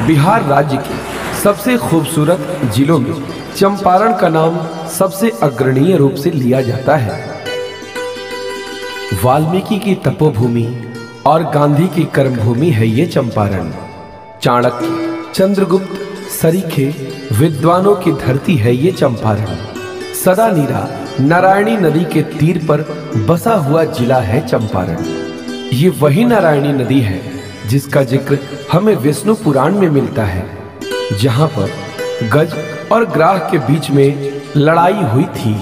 बिहार राज्य के सबसे खूबसूरत जिलों में चंपारण का नाम सबसे अग्रणीय रूप से लिया जाता है। वाल्मीकि की तपोभूमि और गांधी की कर्मभूमि है ये चंपारण। चाणक्य, चंद्रगुप्त सरीखे विद्वानों की धरती है ये चंपारण। सदा नीरा नारायणी नदी के तीर पर बसा हुआ जिला है चंपारण। ये वही नारायणी नदी है जिसका जिक्र हमें विष्णु पुराण में मिलता है, जहां पर गज और ग्राह के बीच में लड़ाई हुई थी।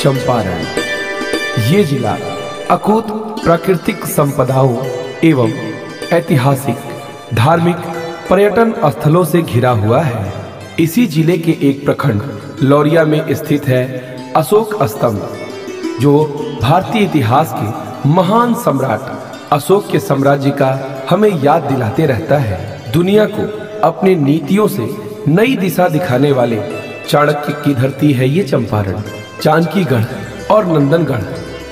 चंपारण ये जिला अकूत प्राकृतिक संपदाओं एवं ऐतिहासिक, धार्मिक, पर्यटन स्थलों से घिरा हुआ है। इसी जिले के एक प्रखंड लौरिया में स्थित है अशोक स्तंभ, जो भारतीय इतिहास के महान सम्राट अशोक के साम्राज्य का हमें याद दिलाते रहता है। दुनिया को अपनी नीतियों से नई दिशा दिखाने वाले चाणक्य की धरती है ये चंपारण। जानकीगढ़ और नंदनगढ़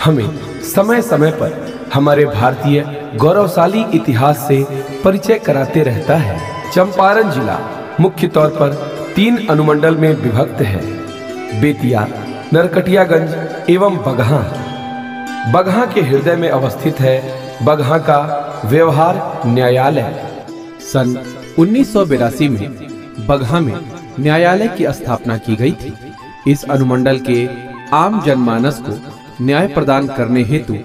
हमें समय समय पर हमारे भारतीय गौरवशाली इतिहास से परिचय कराते रहता है। चंपारण जिला मुख्य तौर पर 3 अनुमंडल में विभक्त है: बेतिया, नरकटियागंज एवं बगहा। बगहा के हृदय में अवस्थित है बगहा का व्यवहार न्यायालय। सन 1982 में बगहा में न्यायालय की स्थापना की गई थी। इस अनुमंडल के आम जनमानस को न्याय प्रदान करने हेतु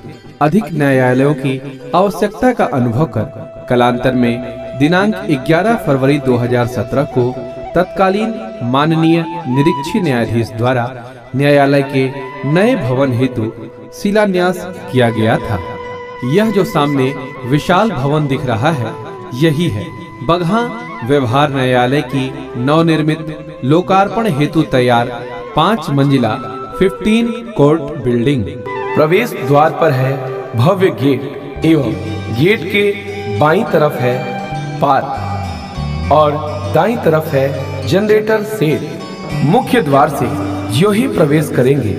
अधिक न्यायालयों की आवश्यकता का अनुभव कर कालांतर में दिनांक 11 फरवरी 2017 को तत्कालीन माननीय निरीक्षी न्यायाधीश द्वारा न्यायालय के नए भवन हेतु शिलान्यास किया गया था। यह जो सामने विशाल भवन दिख रहा है, यही है बगहा व्यवहार न्यायालय की नवनिर्मित लोकार्पण हेतु तैयार 5 मंजिला 15 कोर्ट बिल्डिंग। प्रवेश द्वार पर है भव्य गेट एवं गेट के बाईं तरफ है पार्क और दाईं तरफ है जनरेटर शेड। मुख्य द्वार से जो ही प्रवेश करेंगे,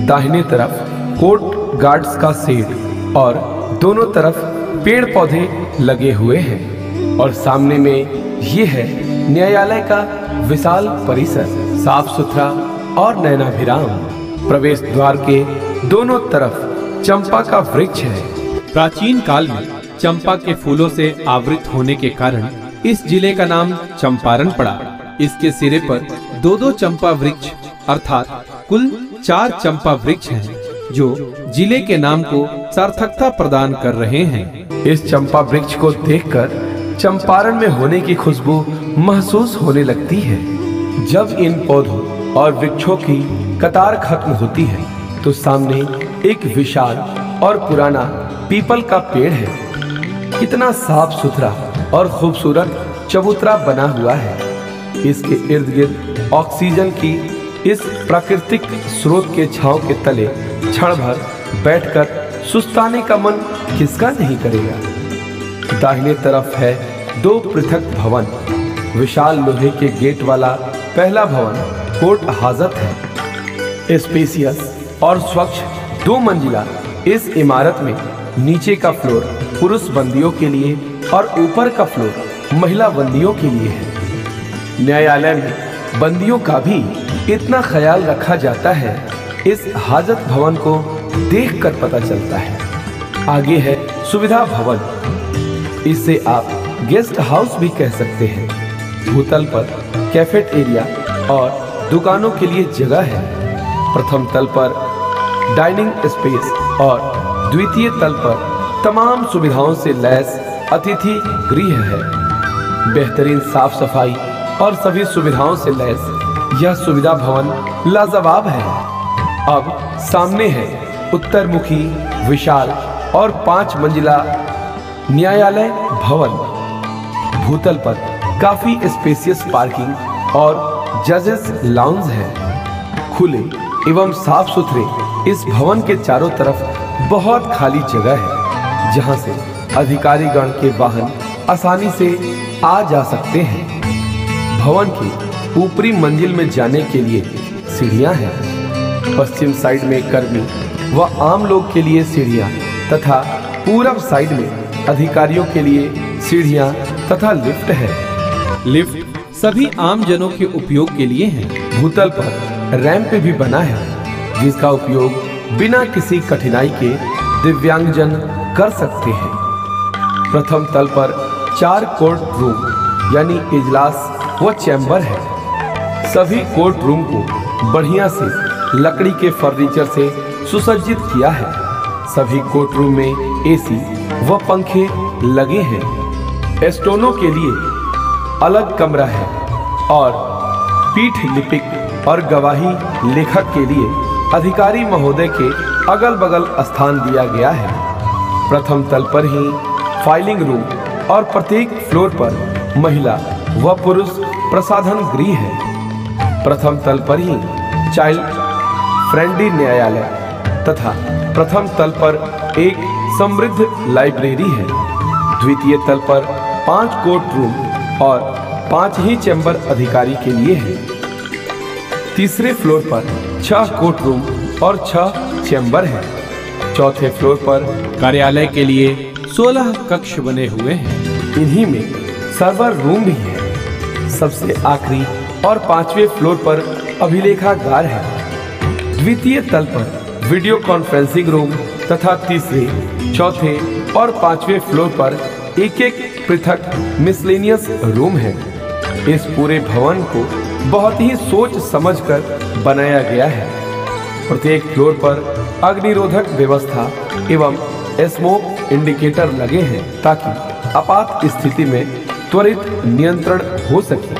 दाहिने तरफ कोर्ट गार्ड्स का शेड और दोनों तरफ पेड़ पौधे लगे हुए हैं और सामने में ये है न्यायालय का विशाल परिसर, साफ सुथरा और नयनाभिराम। प्रवेश द्वार के दोनों तरफ चंपा का वृक्ष है। प्राचीन काल में चंपा के फूलों से आवृत होने के कारण इस जिले का नाम चंपारण पड़ा। इसके सिरे पर 2-2 चंपा वृक्ष अर्थात कुल 4 चंपा वृक्ष हैं, जो जिले के नाम को सार्थकता प्रदान कर रहे हैं। इस चंपा वृक्ष को देखकर चंपारण में होने की खुशबू महसूस होने लगती है। जब इन पौधों और वृक्षों की कतार खत्म होती है तो सामने एक विशाल और पुराना पीपल का पेड़ है। कितना साफ सुथरा और खूबसूरत चबूतरा बना हुआ है। इसके इर्द गिर्द ऑक्सीजन की इस प्राकृतिक स्रोत के छांव के तले क्षण भर बैठकर सुस्ताने का मन किसका नहीं करेगा। दाहिने तरफ है 2 पृथक भवन। विशाल लोहे के गेट वाला पहला भवन कोर्ट हाजत है। स्पेसियस और स्वच्छ 2 मंजिला इस इमारत में नीचे का फ्लोर पुरुष बंदियों के लिए और ऊपर का फ्लोर महिला बंदियों के लिए है। न्यायालय में बंदियों का भी इतना ख्याल रखा जाता है, इस हाजत भवन को देखकर पता चलता है। आगे है सुविधा भवन, इसे आप गेस्ट हाउस भी कह सकते हैं। भूतल पर कैफेट एरिया और दुकानों के लिए जगह है। प्रथम तल पर डाइनिंग स्पेस और द्वितीय तल पर तमाम सुविधाओं से लैस अतिथि गृह है। बेहतरीन साफ सफाई और सभी सुविधाओं से लैस यह सुविधा भवन लाजवाब है। अब सामने है उत्तरमुखी विशाल और 5 मंजिला न्यायालय भवन। भूतल पर काफी स्पेसियस पार्किंग और जजेस लाउंज है। खुले एवं साफ सुथरे इस भवन के चारों तरफ बहुत खाली जगह है, जहां से अधिकारीगण के वाहन आसानी से आ जा सकते हैं। भवन की ऊपरी मंजिल में जाने के लिए सीढ़ियां हैं। पश्चिम साइड में कर्मी व आम लोग के लिए सीढ़ियां तथा पूरब साइड में अधिकारियों के लिए सीढ़ियां तथा लिफ्ट है। लिफ्ट सभी आम जनों के उपयोग के लिए है। भूतल पर रैंप भी बना है, जिसका उपयोग बिना किसी कठिनाई के दिव्यांगजन कर सकते हैं। प्रथम तल पर 4 कोर्ट रूम यानी इजलास व चैम्बर है। सभी कोर्ट रूम को बढ़िया से लकड़ी के फर्नीचर से सुसज्जित किया है। सभी कोर्ट रूम में एसी व पंखे लगे हैं। एस्टोनों के लिए अलग कमरा है और पीठ लिपिक और गवाही लेखक के लिए अधिकारी महोदय के अगल बगल स्थान दिया गया है। प्रथम तल पर ही फाइलिंग रूम और प्रत्येक फ्लोर पर महिला व पुरुष प्रसाधन गृह है। प्रथम तल पर ही चाइल्ड फ्रेंडली न्यायालय तथा प्रथम तल पर एक समृद्ध लाइब्रेरी है। द्वितीय तल पर 5 कोर्ट रूम और 5 ही चैम्बर अधिकारी के लिए है। तीसरे फ्लोर पर 6 कोर्ट रूम और 6 चैम्बर है। चौथे फ्लोर पर कार्यालय के लिए 16 कक्ष बने हुए हैं। इन्हीं में सर्वर रूम भी है। सबसे आखिरी और 5वें फ्लोर पर अभिलेखागार है। द्वितीय तल पर वीडियो कॉन्फ्रेंसिंग रूम तथा तीसरे, चौथे और 5वें फ्लोर पर एक-एक पृथक मिसलेनियस रूम है। इस पूरे भवन को बहुत ही सोच समझकर बनाया गया है। प्रत्येक फ्लोर पर अग्निरोधक व्यवस्था एवं स्मोक इंडिकेटर लगे हैं ताकि आपात स्थिति में त्वरित नियंत्रण हो सके।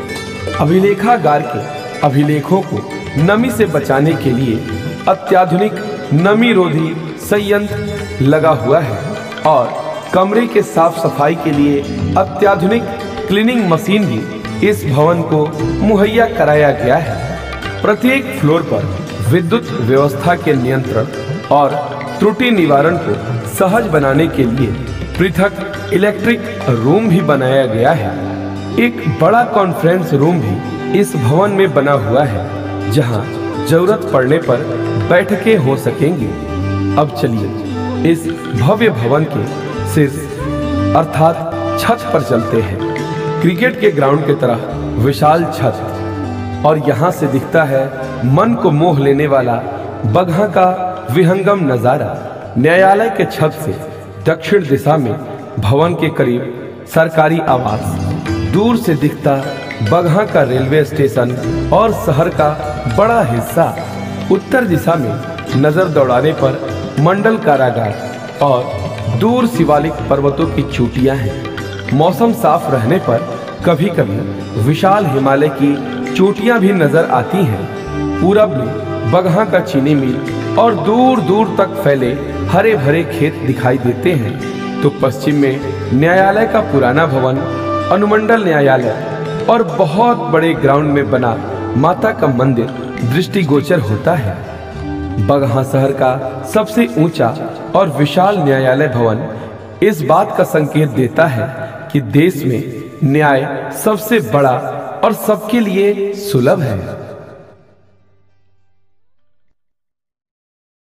अभिलेखागार के अभिलेखों को नमी से बचाने के लिए अत्याधुनिक नमीरोधी संयंत्र लगा हुआ है और कमरे के साफ सफाई के लिए अत्याधुनिक क्लीनिंग मशीन भी इस भवन को मुहैया कराया गया है। प्रत्येक फ्लोर पर विद्युत व्यवस्था के नियंत्रण और त्रुटि निवारण को सहज बनाने के लिए पृथक इलेक्ट्रिक रूम भी बनाया गया है। एक बड़ा कॉन्फ्रेंस रूम भी इस भवन में बना हुआ है, जहां जरूरत पड़ने पर बैठकें हो सकेंगी। अब चलिए इस भव्य भवन के शीर्ष अर्थात छत पर चलते हैं। क्रिकेट के ग्राउंड की तरह विशाल छत और यहाँ से दिखता है मन को मोह लेने वाला बगहा का विहंगम नजारा। न्यायालय के छत से दक्षिण दिशा में भवन के करीब सरकारी आवास, दूर से दिखता बगहा का रेलवे स्टेशन और शहर का बड़ा हिस्सा, उत्तर दिशा में नजर दौड़ाने पर मंडल कारागार और दूर शिवालिक पर्वतों की चोटियां हैं। मौसम साफ रहने पर कभी कभी विशाल हिमालय की चोटियां भी नजर आती हैं। पूरब में बगहा का चीनी मिल और दूर दूर तक फैले हरे भरे खेत दिखाई देते हैं, तो पश्चिम में न्यायालय का पुराना भवन, अनुमंडल न्यायालय और बहुत बड़े ग्राउंड में बना माता का मंदिर दृष्टिगोचर होता है। बगहा शहर का सबसे ऊंचा और विशाल न्यायालय भवन इस बात का संकेत देता है कि देश में न्याय सबसे बड़ा और सबके लिए सुलभ है।